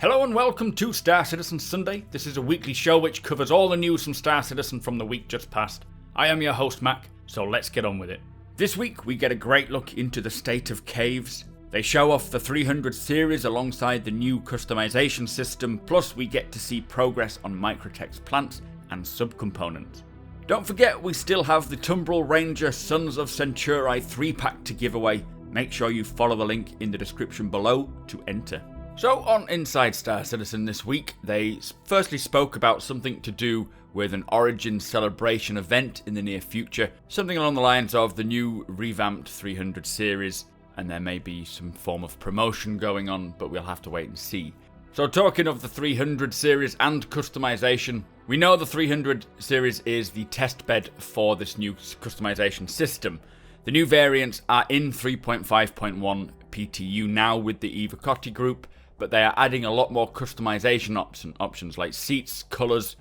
Hello and welcome to Star Citizen Sunday. This is a weekly show which covers all the news from Star Citizen from the week just past. I am your host Mac, so let's get on with it. This week we get a great look into the state of caves. They show off the 300 series alongside the new customization system, plus we get to see progress on MicroTech's plants and subcomponents. Don't forget we still have the Tumbril Ranger Sons of Centauri 3-pack to give away. Make sure you follow the link in the description below to enter. So on Inside Star Citizen this week, they firstly spoke about something to do with an Origin celebration event in the near future, something along the lines of the new revamped 300 series, and there may be some form of promotion going on, but we'll have to wait and see. So talking of the 300 series and customization, we know the 300 series is the testbed for this new customization system. The new variants are in 3.5.1 PTU now with the Eva Cotti group, but they are adding a lot more customization options like seats, colours,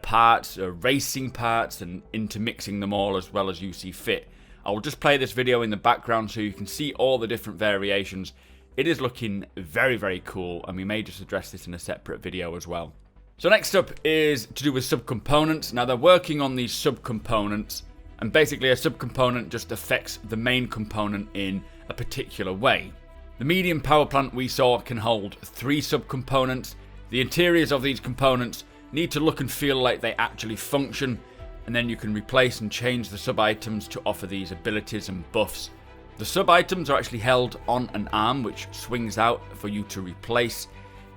parts, racing parts, and intermixing them all as well as you see fit. I will just play this video in the background so you can see all the different variations. It is looking very, very cool, and we may just address this in a separate video as well. So next up is to do with subcomponents. Now they're working on these subcomponents, and basically a subcomponent just affects the main component in a particular way. The medium power plant we saw can hold 3 subcomponents. The interiors of these components need to look and feel like they actually function, and then you can replace and change the sub-items to offer these abilities and buffs. The sub-items are actually held on an arm which swings out for you to replace.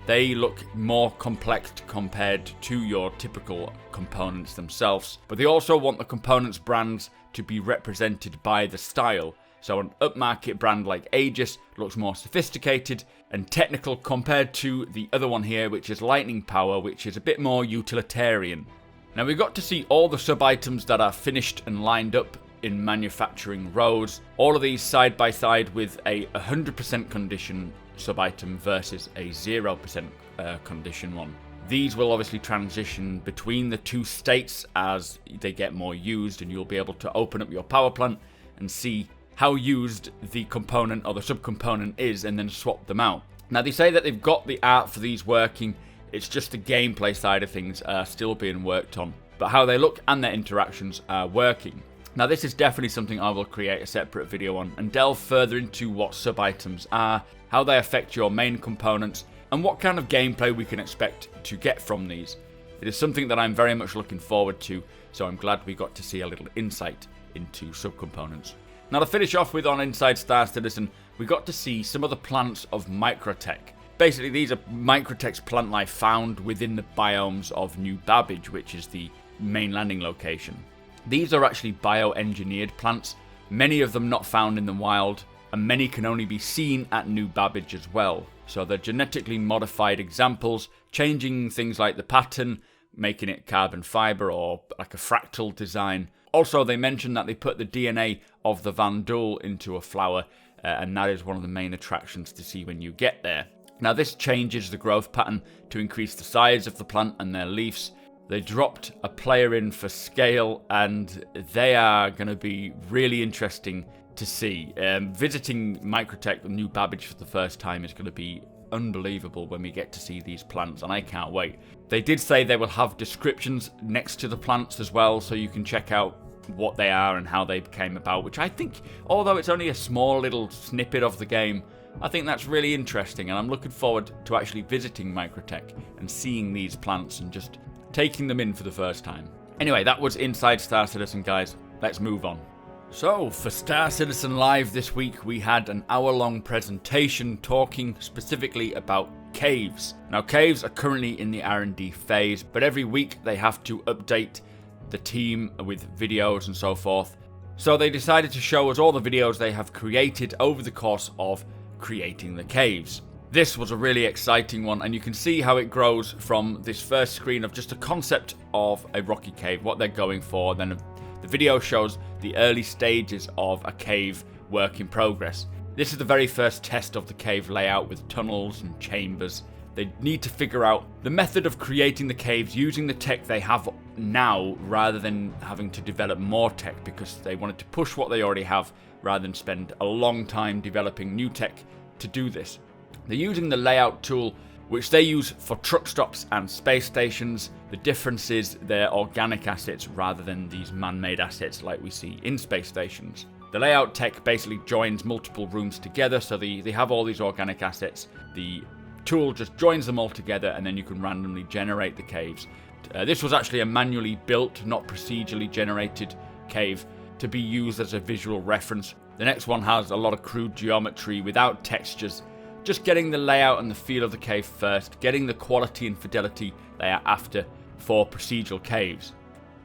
They look more complex compared to your typical components themselves, but they also want the components brands to be represented by the style. So an upmarket brand like Aegis looks more sophisticated and technical compared to the other one here, which is Lightning Power, which is a bit more utilitarian. Now we got to see all the sub-items that are finished and lined up in manufacturing rows. All of these side by side with a 100% condition sub-item versus a 0% condition one. These will obviously transition between the two states as they get more used, and you'll be able to open up your power plant and see how used the component or the subcomponent is and then swap them out. Now they say that they've got the art for these working, it's just the gameplay side of things are still being worked on, but how they look and their interactions are working. Now this is definitely something I will create a separate video on and delve further into what sub-items are, how they affect your main components, and what kind of gameplay we can expect to get from these. It is something that I'm very much looking forward to, so I'm glad we got to see a little insight into subcomponents. Now to finish off with on Inside Star Citizen, we got to see some of the plants of MicroTech. Basically these are MicroTech's plant life found within the biomes of New Babbage, which is the main landing location. These are actually bioengineered plants, many of them not found in the wild, and many can only be seen at New Babbage as well. So they're genetically modified examples, changing things like the pattern, making it carbon fiber or like a fractal design. Also, they mentioned that they put the DNA of the Vandul into a flower, and that is one of the main attractions to see when you get there. Now, this changes the growth pattern to increase the size of the plant and their leaves. They dropped a player in for scale, and they are going to be really interesting to see. Visiting MicroTech New Babbage for the first time is going to be unbelievable when we get to see these plants, and I can't wait. They did say they will have descriptions next to the plants as well, so you can check out what they are and how they came about, which I think, although it's only a small little snippet of the game, I think that's really interesting, and I'm looking forward to actually visiting MicroTech and seeing these plants and just taking them in for the first time. Anyway, that was Inside Star Citizen, guys. Let's move on. So, for Star Citizen Live this week, we had an hour-long presentation talking specifically about caves. Now, caves are currently in the R&D phase, but every week they have to update the team with videos and so forth. So they decided to show us all the videos they have created over the course of creating the caves. This was a really exciting one, and you can see how it grows from this first screen of just a concept of a rocky cave, what they're going for. Then the video shows the early stages of a cave work in progress. This is the very first test of the cave layout with tunnels and chambers. They need to figure out the method of creating the caves using the tech they have now rather than having to develop more tech, because they wanted to push what they already have rather than spend a long time developing new tech to do this. They're using the layout tool which they use for truck stops and space stations. The difference is they're organic assets rather than these man-made assets like we see in space stations. The layout tech basically joins multiple rooms together, so they have all these organic assets. The tool just joins them all together, and then you can randomly generate the caves. This was actually a manually built, not procedurally generated cave to be used as a visual reference. The next one has a lot of crude geometry without textures, just getting the layout and the feel of the cave first, getting the quality and fidelity they are after for procedural caves.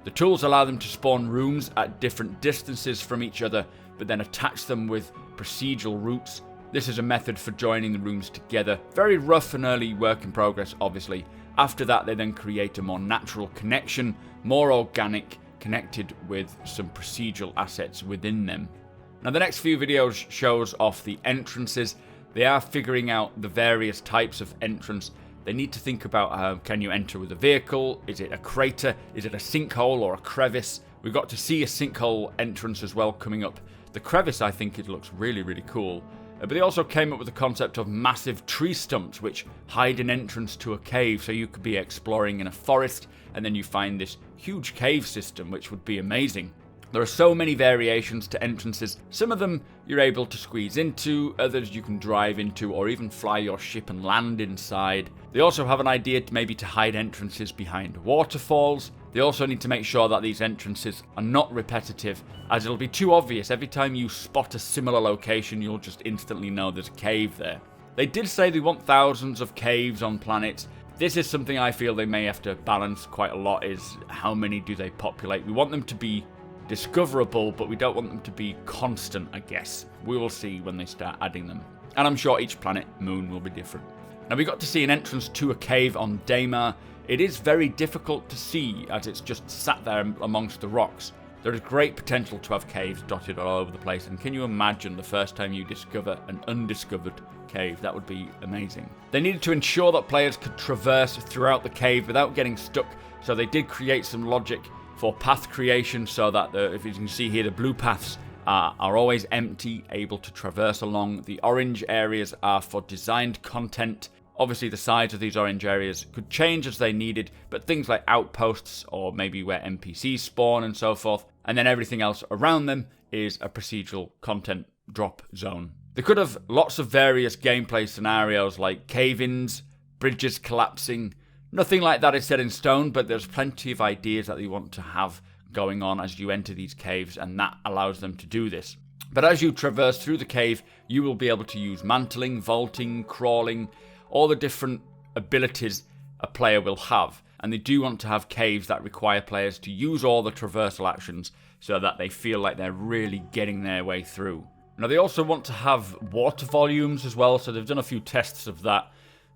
The tools allow them to spawn rooms at different distances from each other, but then attach them with procedural routes. This is a method for joining the rooms together. Very rough and early work in progress, obviously. After that, they then create a more natural connection, more organic, connected with some procedural assets within them. Now, the next few videos shows off the entrances. They are figuring out the various types of entrance. They need to think about can you enter with a vehicle? Is it a crater? Is it a sinkhole or a crevice? We've got to see a sinkhole entrance as well coming up. The crevice, I think it looks really, really cool. But they also came up with the concept of massive tree stumps which hide an entrance to a cave, so you could be exploring in a forest and then you find this huge cave system, which would be amazing. There are so many variations to entrances. Some of them you're able to squeeze into, others you can drive into or even fly your ship and land inside. They also have an idea to hide entrances behind waterfalls. They also need to make sure that these entrances are not repetitive, as it'll be too obvious. Every time you spot a similar location, you'll just instantly know there's a cave there. They did say they want thousands of caves on planets. This is something I feel they may have to balance quite a lot, is how many do they populate. We want them to be discoverable, but we don't want them to be constant, I guess. We will see when they start adding them. And I'm sure each planet, moon, will be different. Now, we got to see an entrance to a cave on Daymar. It is very difficult to see as it's just sat there amongst the rocks. There is great potential to have caves dotted all over the place, and can you imagine the first time you discover an undiscovered cave? That would be amazing. They needed to ensure that players could traverse throughout the cave without getting stuck, so they did create some logic for path creation so that, if you can see here, the blue paths are always empty, able to traverse along. The orange areas are for designed content. Obviously, the size of these orange areas could change as they needed, but things like outposts or maybe where NPCs spawn and so forth, and then everything else around them is a procedural content drop zone. They could have lots of various gameplay scenarios like cave-ins, bridges collapsing. Nothing like that is set in stone, but there's plenty of ideas that they want to have going on as you enter these caves, and that allows them to do this. But as you traverse through the cave, you will be able to use mantling, vaulting, crawling, all the different abilities a player will have. And they do want to have caves that require players to use all the traversal actions so that they feel like they're really getting their way through. Now, they also want to have water volumes as well, so they've done a few tests of that.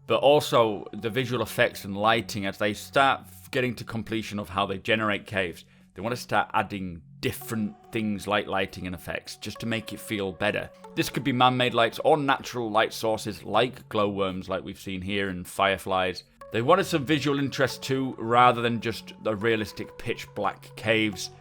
But also the visual effects and lighting, as they start getting to completion of how they generate caves, they want to start adding different things like lighting and effects just to make it feel better. This could be man-made lights or natural light sources like glowworms like we've seen here and fireflies. They wanted some visual interest too, rather than just the realistic pitch black caves.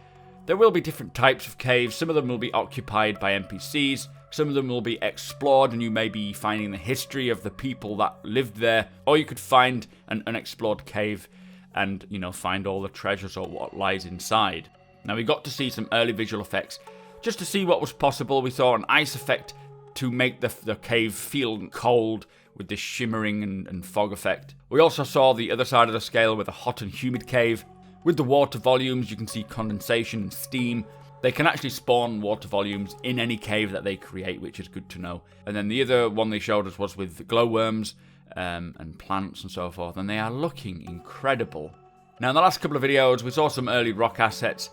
There will be different types of caves. Some of them will be occupied by NPCs. Some of them will be explored and you may be finding the history of the people that lived there. Or you could find an unexplored cave and, find all the treasures or what lies inside. Now, we got to see some early visual effects just to see what was possible. We saw an ice effect to make the cave feel cold with this shimmering and fog effect. We also saw the other side of the scale with a hot and humid cave. With the water volumes, you can see condensation and steam. They can actually spawn water volumes in any cave that they create, which is good to know. And then the other one they showed us was with glowworms and plants and so forth, and they are looking incredible. Now, in the last couple of videos, we saw some early rock assets.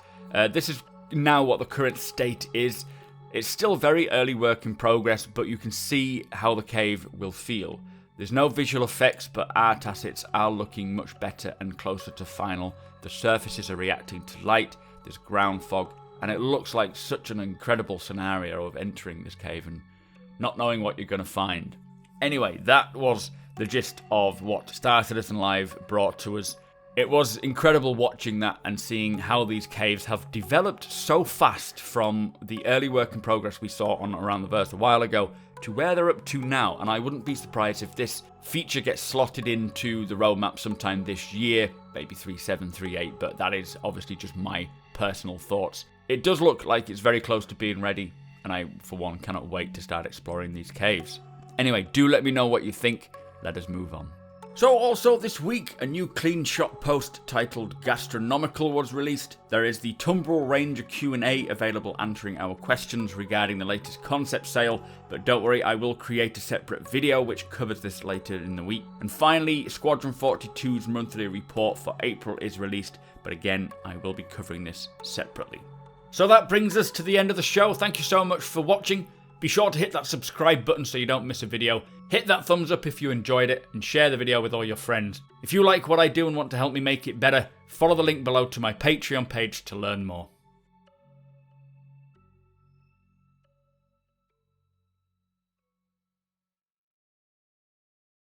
This is now what the current state is. It's still very early work in progress, but you can see how the cave will feel. There's no visual effects, but art assets are looking much better and closer to final. The surfaces are reacting to light, there's ground fog, and it looks like such an incredible scenario of entering this cave and not knowing what you're going to find. Anyway, that was the gist of what Star Citizen Live brought to us. It was incredible watching that and seeing how these caves have developed so fast from the early work in progress we saw on Around the Verse a while ago to where they're up to now, and I wouldn't be surprised if this feature gets slotted into the roadmap sometime this year, maybe 3.7, 3.8, but that is obviously just my personal thoughts. It does look like it's very close to being ready, and I, for one, cannot wait to start exploring these caves. Anyway, do let me know what you think. Let us move on. So also this week, a new clean shop post titled Gastronomical was released. There is the Tumbrel Ranger Q&A available answering our questions regarding the latest concept sale, but don't worry, I will create a separate video which covers this later in the week. And finally, Squadron 42's monthly report for April is released, but again, I will be covering this separately. So that brings us to the end of the show. Thank you so much for watching. Be sure to hit that subscribe button so you don't miss a video. Hit that thumbs up if you enjoyed it, and share the video with all your friends. If you like what I do and want to help me make it better, follow the link below to my Patreon page to learn more.